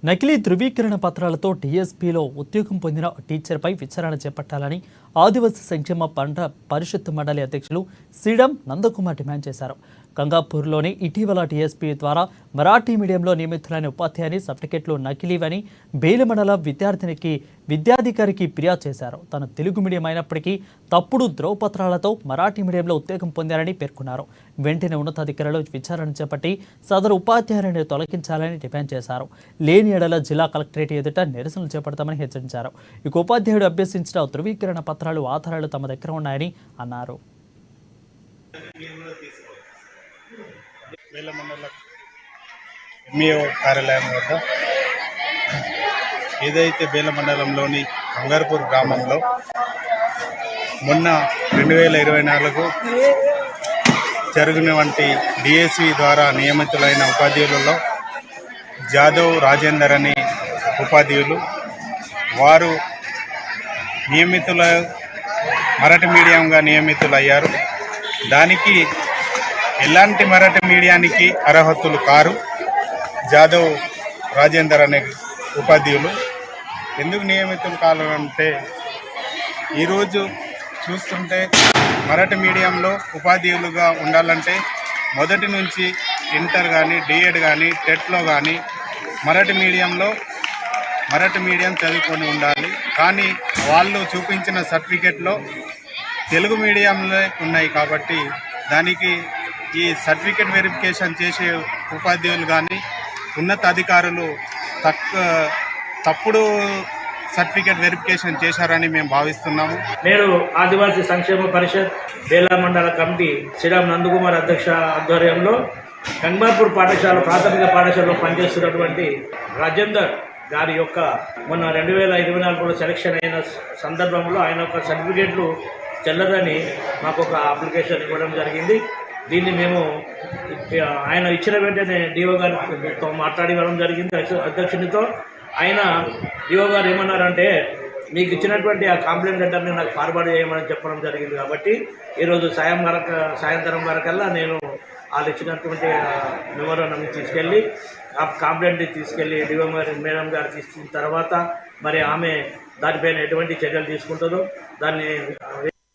నకిలీ ధృవీకరణ పత్రాలతో టీఎస్పీలో ఉద్యోగం పొందిన టీచర్పై విచారణ చేపట్టాలని ఆదివాసీ సంక్షేమ పరిషత్ మండలి అధ్యక్షులు శ్రీడం నందకుమార్ డిమాండ్ చేశారు. గంగాపూర్లోని ఇటీవల టీఎస్పీ ద్వారా మరాఠీ మీడియంలో నియమితులైన ఉపాధ్యాయుని సర్టిఫికెట్లు నకిలీవని బేలు మండల విద్యాధికారికి ఫిర్యాదు చేశారు. తను తెలుగు మీడియం అయినప్పటికీ తప్పుడు ధ్రువపత్రాలతో మరాఠీ మీడియంలో ఉద్యోగం పొందారని పేర్కొన్నారు. వెంటనే ఉన్నతాధికారులు విచారణ చేపట్టి సదరు ఉపాధ్యాయులను తొలగించాలని డిమాండ్ చేశారు. లేని ఎడల జిల్లా కలెక్టరేట్ ఎదుట నిరసనలు చేపడతామని హెచ్చరించారు. ఇక ఉపాధ్యాయుడు అభ్యసించిన ధృవీకరణ పత్రాలు ఆధారాలు తమ దగ్గర ఉన్నాయని అన్నారు. బేల మండల ఎంఈఓ కార్యాలయం వద్ద ఏదైతే బేల మండలంలోని గంగాపూర్ గ్రామంలో మొన్న 2024 జరిగినటువంటి డిఎస్సి ద్వారా నియమితులైన ఉపాధ్యాయులలో జాదవ్ రాజేందర్ అనే ఉపాధ్యాయులు వారు మరాఠీ మీడియంగా నియమితులయ్యారు. దానికి ఎలాంటి మరాఠీ మీడియానికి అర్హతలు కారు. జాదవ్ రాజేందర్ అనే ఉపాధ్యాయులు ఎందుకు నియమితులు కావాలంటే ఈరోజు చూస్తుంటే మరాఠీ మీడియంలో ఉపాధ్యాయులుగా ఉండాలంటే మొదటి నుంచి ఇంటర్ కానీ డిఎడ్ కానీ టెట్లో కానీ మరాఠీ మీడియం చదువుకొని ఉండాలి. కానీ వాళ్ళు చూపించిన సర్టిఫికెట్లో తెలుగు మీడియంలో ఉన్నాయి కాబట్టి దానికి ఈ సర్టిఫికెట్ వెరిఫికేషన్ చేసే ఉపాధ్యాయులు కానీ ఉన్నత అధికారులు తప్పుడు సర్టిఫికెట్ వెరిఫికేషన్ చేశారని మేము భావిస్తున్నాము. నేను ఆదివాసీ సంక్షేమ పరిషత్ బేలా మండల కమిటీ శ్రీరామ్ నందకుమార్ అధ్యక్ష ఆధ్వర్యంలో గంగాపూర్ ప్రాథమిక పాఠశాలలో పనిచేస్తున్నటువంటి రాజేందర్ గారి యొక్క మొన్న 2024లో సెలక్షన్ అయిన సందర్భంలో ఆయన యొక్క సర్టిఫికేట్లు చెల్లదని మాకు ఒక అప్లికేషన్ ఇవ్వడం జరిగింది. దీన్ని మేము ఆయన ఇచ్చిన వెంటనే డిఓ గారితో మాట్లాడివ్వడం జరిగింది అధ్యక్షునితో. ఆయన డిఓ గారు ఏమన్నారంటే మీకు ఇచ్చినటువంటి ఆ కంప్లైంట్ లెటర్ని నాకు ఫార్వర్డ్ చేయమని చెప్పడం జరిగింది. కాబట్టి ఈరోజు సాయంత్రం వరకల్లా నేను వాళ్ళు ఇచ్చినటువంటి మెమోరాండం తీసుకెళ్ళి ఆ కంప్లైంట్ని తీసుకెళ్ళి డిఓ మేడం గారికి ఇచ్చిన తర్వాత మరి ఆమె దానిపైన ఎటువంటి చర్యలు తీసుకుంటుందో దాన్ని